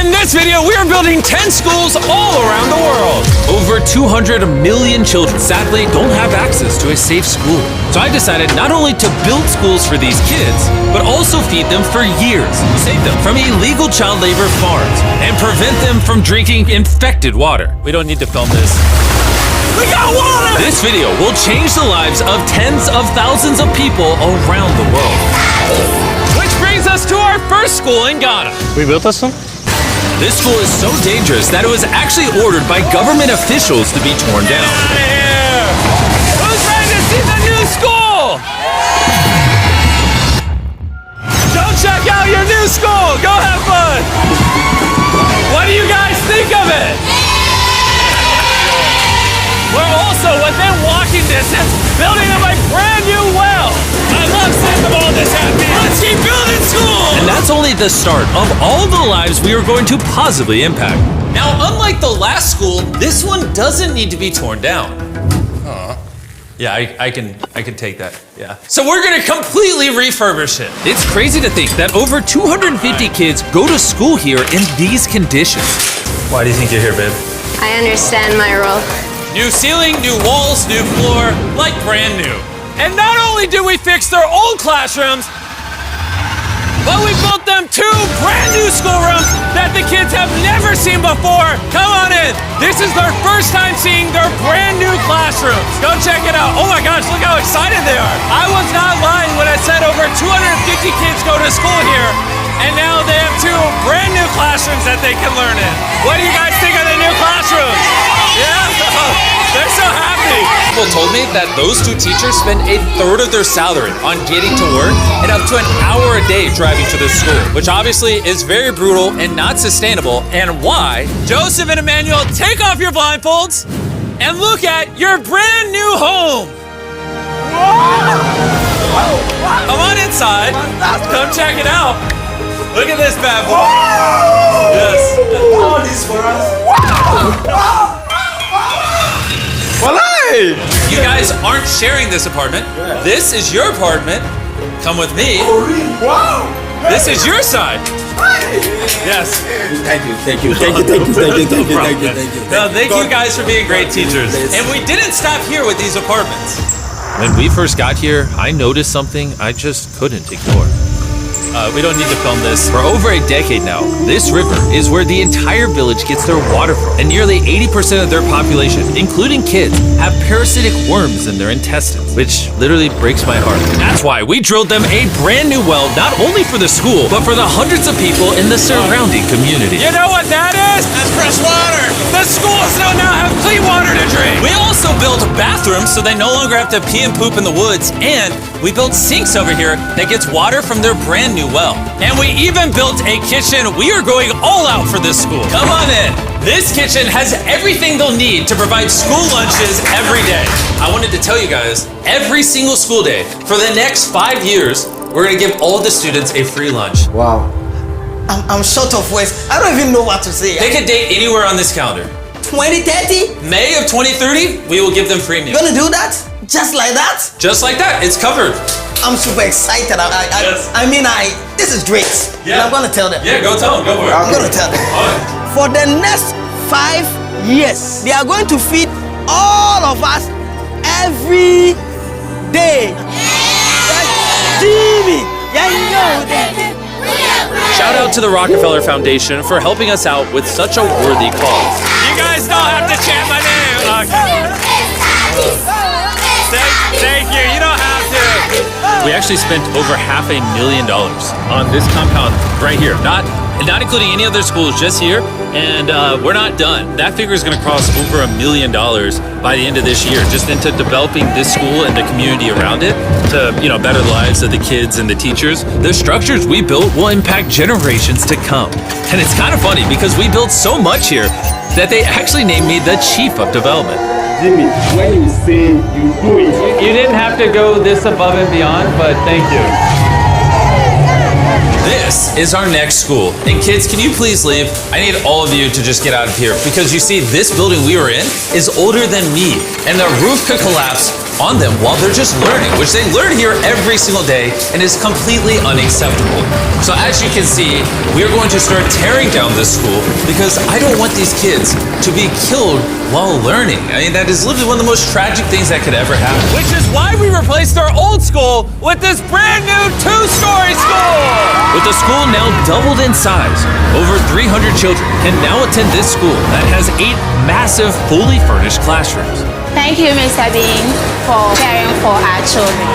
In this video, we are building 10 schools all around the world. Over 200 million children sadly don't have access to a safe school. So I decided not only to build schools for these kids, but also feed them for years, save them from illegal child labor farms, and prevent them from drinking infected water. We don't need to film this. We got water! This video will change the lives of tens of thousands of people around the world. Which brings us to our first school in Ghana. We built this one? This school is so dangerous that it was actually ordered by government officials to be torn down. Get out of here! Who's ready to see the new school? Go check out your new school! Go have fun! What do you guys think of it? We're also within walking distance building up a brand new well. I love seeing them all this happy. Let's keep building schools! And that's only the start of all the lives we are going to positively impact. Now, unlike the last school, this one doesn't need to be torn down. Yeah, I can take that, yeah. So we're gonna completely refurbish it. It's crazy to think that over 250 kids go to school here in these conditions. Why do you think you're here, babe? I understand my role. New ceiling, new walls, new floor, like brand new. And not only did we fix their old classrooms, but we built them 2 brand new schoolrooms that the kids have never seen before. Come on in. This is their first time seeing their brand new classrooms. Go check it out. Oh my gosh, look how excited they are. I was not lying when I said over 250 kids go to school here, and now they have 2 brand new classrooms that they can learn in. What do you guys think of the new classrooms? Yeah, they're so happy. People told me that those 2 teachers spend 1/3 of their salary on getting to work and up to an hour a day driving to the school, which obviously is very brutal and not sustainable, and why. Joseph and Emmanuel, take off your blindfolds and look at your brand new home. Come on inside. Come check it out. Look at this bad boy. Yes. All this for us. You guys aren't sharing this apartment. This is your apartment. Come with me. Wow. This is your side. Yes. Thank you. Thank you guys for being great teachers. And we didn't stop here with these apartments. When we first got here, I noticed something I just couldn't ignore. We don't need to film this. For over a decade now, this river is where the entire village gets their water from. And nearly 80% of their population, including kids, have parasitic worms in their intestines, which literally breaks my heart. That's why we drilled them a brand new well, not only for the school, but for the hundreds of people in the surrounding community. You know what that is? That's fresh water. The schools now have clean water to drink. We also built bathrooms so they no longer have to pee and poop in the woods. And we built sinks over here that gets water from their brand new well. And we even built a kitchen. We are going all out for this school. Come on in. This kitchen has everything they'll need to provide school lunches every day. I wanted to tell you guys, every single school day for the next 5 years, we're gonna give all the students a free lunch. Wow. I'm short of words. I don't even know what to say. Pick a date anywhere on this calendar. 2030? May of 2030, we will give them free meals. You gonna do that? Just like that? Just like that, it's covered. I'm super excited. Yes. This is great. Yeah. And I'm gonna tell them. Yeah, go tell them, go for it. I'm gonna tell them. For the next 5 years, they are going to feed all of us every day. Jimmy, yeah, you know that. Shout out to the Rockefeller Foundation for helping us out with such a worthy cause. You guys don't have to chant my name. Thank you. You don't have to. We actually spent over $500,000 on this compound right here. Not including any other schools, just here. And we're not done. That figure is going to cost over $1 million by the end of this year, just into developing this school and the community around it to, better the lives of the kids and the teachers. The structures we built will impact generations to come. And it's kind of funny because we built so much here that they actually named me the Chief of Development. Jimmy, when you say you do it. You didn't have to go this above and beyond, but thank you. This is our next school. And kids, can you please leave? I need all of you to just get out of here because you see, this building we were in is older than me, and the roof could collapse on them while they're just learning, which they learn here every single day and is completely unacceptable. So as you can see, we are going to start tearing down this school because I don't want these kids to be killed while learning. I mean, that is literally one of the most tragic things that could ever happen. Which is why we replaced our old school with this brand new 2-story school! With the school now doubled in size, over 300 children can now attend this school that has 8 massive, fully furnished classrooms. Thank you, Mr. Bean, for caring for our children.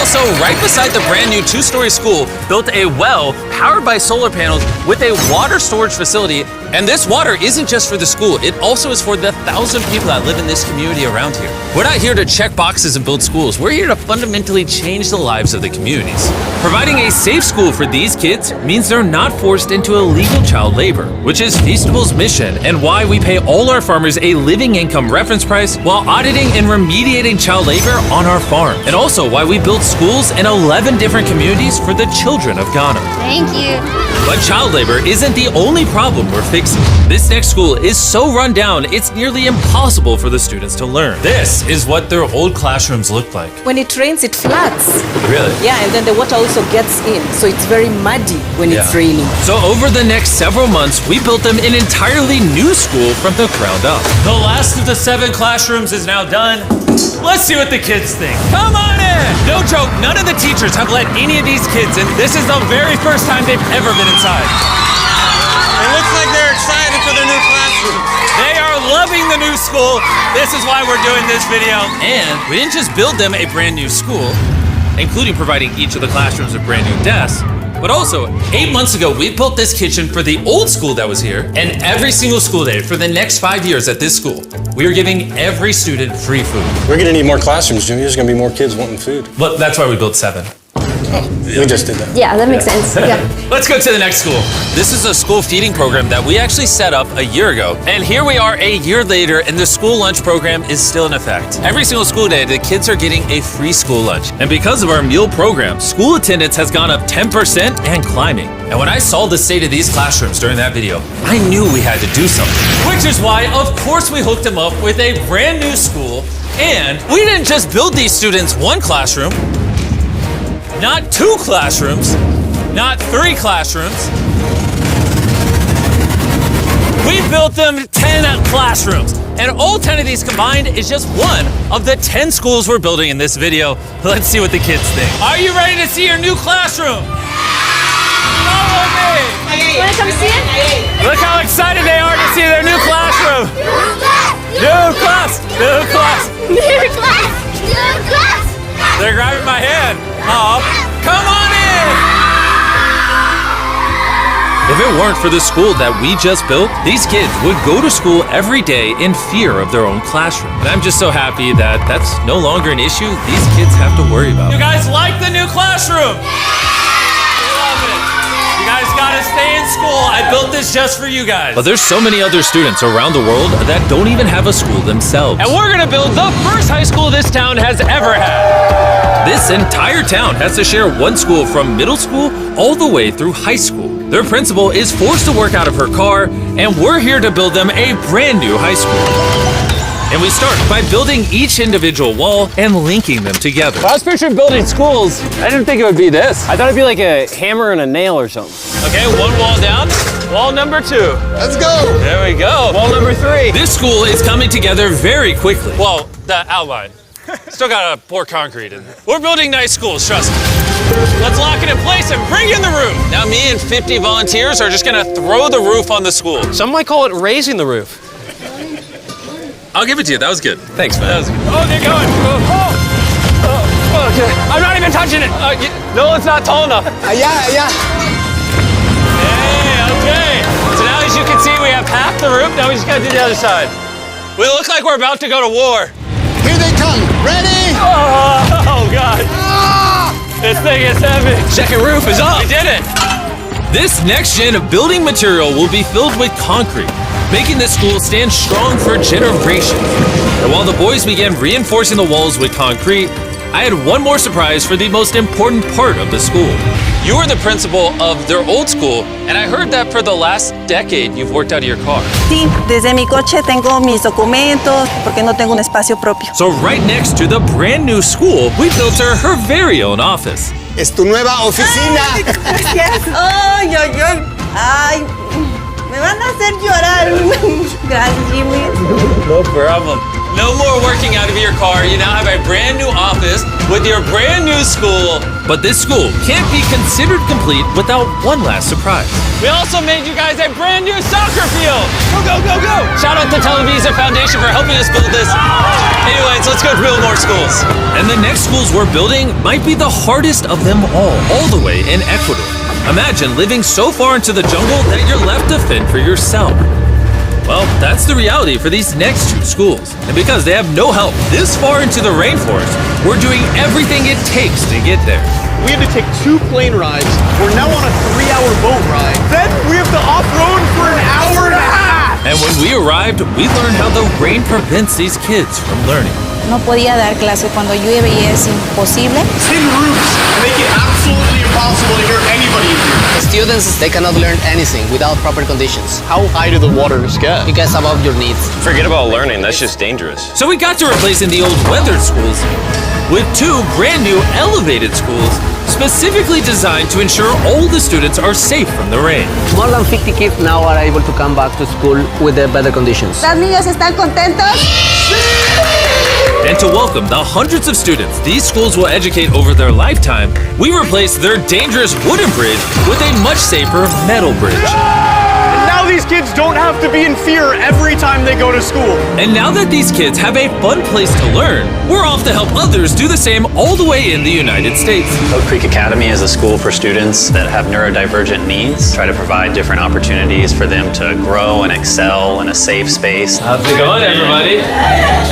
Also, right beside the brand new 2-story school, built a well powered by solar panels with a water storage facility. And this water isn't just for the school, it also is for the 1,000 people that live in this community around here. We're not here to check boxes and build schools. We're here to fundamentally change the lives of the communities. Providing a safe school for these kids means they're not forced into illegal child labor, which is Feastable's mission and why we pay all our farmers a living income reference price while auditing and remediating child labor on our farm. And also why we build schools in 11 different communities for the children of Ghana. Thank you. But child labor isn't the only problem we're fixing. This next school is so run down, it's nearly impossible for the students to learn. This is what their old classrooms look like. When it rains, it floods. Really? Yeah, and then the water also gets in, so it's very muddy when it's raining. So over the next several months, we built them an entirely new school from the ground up. The last of the 7 classrooms is now done. Let's see what the kids think. Come on in! No joke, none of the teachers have let any of these kids in. This is the very first time they've ever been inside. It looks like they're excited for their new classroom. They are loving the new school. This is why we're doing this video. And we didn't just build them a brand new school, including providing each of the classrooms with brand new desks, but also 8 months ago, we built this kitchen for the old school that was here, and every single school day for the next 5 years at this school, we are giving every student free food. We're gonna need more classrooms, Jimmy. There's gonna be more kids wanting food. Well, that's why we built 7. We just did that. Yeah, that makes sense. Yeah. Let's go to the next school. This is a school feeding program that we actually set up a year ago. And here we are a year later, and the school lunch program is still in effect. Every single school day, the kids are getting a free school lunch. And because of our meal program, school attendance has gone up 10% and climbing. And when I saw the state of these classrooms during that video, I knew we had to do something. Which is why, of course, we hooked them up with a brand new school. And we didn't just build these students 1 classroom, not 2 classrooms, not 3 classrooms. We built them 10 classrooms. And all 10 of these combined is just one of the 10 schools we're building in this video. Let's see what the kids think. Are you ready to see your new classroom? Follow me. Wanna come see it? Look how excited they are to see their new classroom. New class, new class. New class! New class! They're grabbing my hand. Oh, come on in! If it weren't for the school that we just built, these kids would go to school every day in fear of their own classroom. And I'm just so happy that that's no longer an issue these kids have to worry about. You guys like the new classroom? Love it. You guys gotta stay in school. I built this just for you guys. But there's so many other students around the world that don't even have a school themselves. And we're gonna build the first high school this town has ever had. This entire town has to share one school from middle school all the way through high school. Their principal is forced to work out of her car, and we're here to build them a brand new high school. And we start by building each individual wall and linking them together. When I was picturing building schools, I didn't think it would be this. I thought it'd be like a hammer and a nail or something. Okay, 1 wall down. Wall number 2. Let's go. There we go. Wall number 3. This school is coming together very quickly. Well, the outline. Still gotta pour concrete in. We're building nice schools, trust me. Let's lock it in place and bring in the roof. Now me and 50 volunteers are just gonna throw the roof on the school. Some might call it raising the roof. I'll give it to you, that was good. Thanks, man. That was good. Oh, they're going. Okay. I'm not even touching it. No, it's not tall enough. Yeah. Hey, okay. So now as you can see, we have half the roof. Now we just gotta do the other side. We look like we're about to go to war. Here they come. Ready? Oh God. This thing is heavy. Second roof is up. We did it. This next gen of building material will be filled with concrete, making this school stand strong for generations. And while the boys began reinforcing the walls with concrete, I had one more surprise for the most important part of the school. You were the principal of their old school, and I heard that for the last decade you've worked out of your car. Sí, desde mi coche tengo mis documentos porque no tengo un espacio propio. So right next to the brand new school, we built her very own office. Es tu nueva oficina. Gracias. Ay, ay, ay. Ay, me van a hacer llorar. Gracias, Jimmy. No problem. No more working out of your car. You now have a brand new office with your brand new school. But this school can't be considered complete without one last surprise. We also made you guys a brand new soccer field. Go, go, go, go. Shout out to Televisa Foundation for helping us build this. Anyways, let's go build more schools. And the next schools we're building might be the hardest of them all the way in Ecuador. Imagine living so far into the jungle that you're left to fend for yourself. Well, that's the reality for these next two schools. And because they have no help this far into the rainforest, we're doing everything it takes to get there. We had to take 2 plane rides. We're now on a 3-hour boat ride. Then we have to off-road for an hour and a half. And when we arrived, we learned how the rain prevents these kids from learning. No podía dar clase cuando llueve y es imposible. Tin roofs make it absolutely impossible to hear anybody in here. Students, they cannot learn anything without proper conditions. How high do the waters get? It gets above your needs. Forget about learning, that's just dangerous. So we got to replacing the old weathered schools with 2 brand new elevated schools specifically designed to ensure all the students are safe from the rain. More than 50 kids now are able to come back to school with better conditions. ¿Los niños están contentos? And to welcome the hundreds of students these schools will educate over their lifetime, we replaced their dangerous wooden bridge with a much safer metal bridge. And now these kids don't have to be in fear every time they go to school. And now that these kids have a fun place to learn, we're off to help others do the same all the way in the United States. Oak Creek Academy is a school for students that have neurodivergent needs. Try to provide different opportunities for them to grow and excel in a safe space. How's it going, everybody?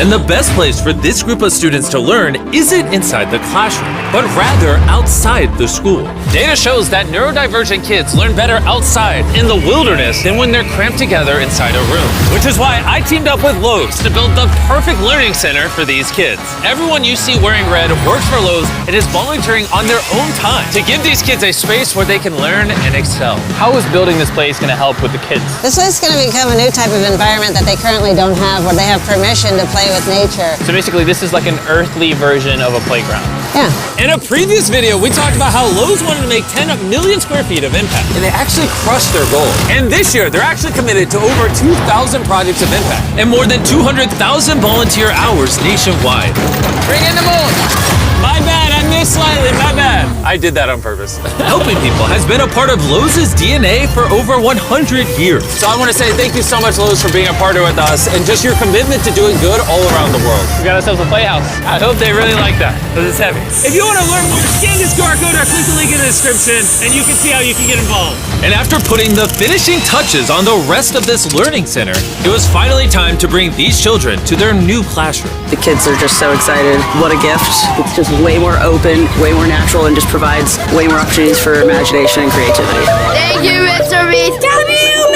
And the best place for this group of students to learn isn't inside the classroom, but rather outside the school. Data shows that neurodivergent kids learn better outside in the wilderness than when they're cramped together inside a room. Which is why I teamed up with Lowe's to build the perfect learning center for these kids. Everyone you see wearing red works for Lowe's and is volunteering on their own time to give these kids a space where they can learn and excel. How is building this place going to help with the kids? This is going to become a new type of environment that they currently don't have, where they have permission to play with nature. So basically, this is like an earthly version of a playground. Yeah. In a previous video, we talked about how Lowe's wanted to make 10 million square feet of impact, and they actually crushed their goal. And this year, they're actually committed to over 2,000 projects of impact and more than 200,000 volunteer hours nationwide. Bring in the moon! My bad, I missed slightly, my bad. I did that on purpose. Helping people has been a part of Lowe's DNA for over 100 years. So I want to say thank you so much, Lowe's, for being a partner with us and just your commitment to doing good all around the world. We got ourselves a playhouse. I hope they really like that, because it's heavy. If you want to learn more, scan this QR code or click the link in the description, and you can see how you can get involved. And after putting the finishing touches on the rest of this learning center, it was finally time to bring these children to their new classroom. The kids are just so excited. What a gift. It's just way more open, way more natural, and just provides way more opportunities for imagination and creativity. Thank you, MrBeast.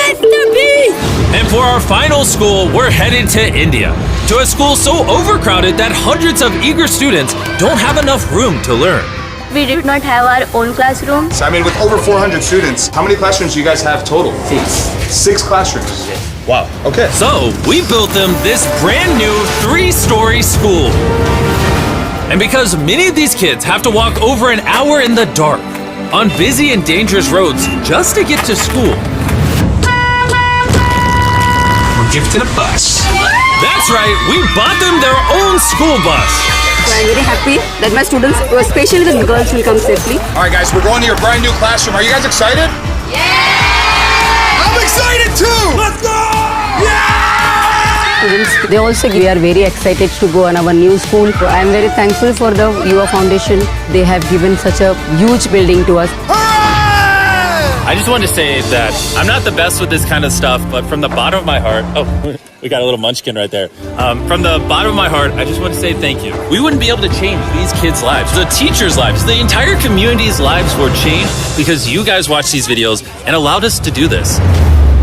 Thank you, MrBeast. And for our final school, we're headed to India, to a school so overcrowded that hundreds of eager students don't have enough room to learn. We did not have our own classroom. So, I mean, with over 400 students, how many classrooms do you guys have total? 6 classrooms. Wow, okay. So we built them this brand new 3-story school. And because many of these kids have to walk over an hour in the dark on busy and dangerous roads just to get to school. We're gifted a bus. That's right, we bought them their own school bus. So I'm very happy that my students, especially the girls, will come safely. All right, guys, we're going to your brand new classroom. Are you guys excited? Yeah! I'm excited too! Let's go! Students, they also are very excited to go on our new school. So I'm very thankful for the UA Foundation. They have given such a huge building to us. I just wanted to say that I'm not the best with this kind of stuff, but from the bottom of my heart, we got a little munchkin right there. From the bottom of my heart, I just want to say thank you. We wouldn't be able to change these kids' lives, the teachers' lives, the entire community's lives were changed because you guys watched these videos and allowed us to do this.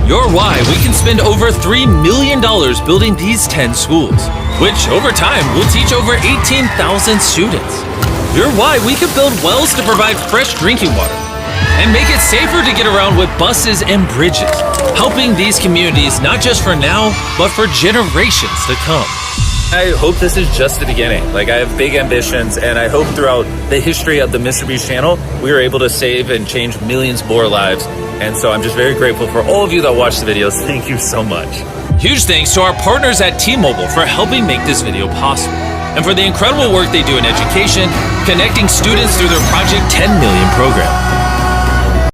You're why we can spend over $3 million building these 10 schools, which over time will teach over 18,000 students. You're why we could build wells to provide fresh drinking water, and make it safer to get around with buses and bridges, helping these communities not just for now, but for generations to come. I hope this is just the beginning. Like, I have big ambitions, and I hope throughout the history of the MrBeast channel, we are able to save and change millions more lives. And so I'm just very grateful for all of you that watch the videos. Thank you so much. Huge thanks to our partners at T-Mobile for helping make this video possible, and for the incredible work they do in education, connecting students through their Project 10 Million program.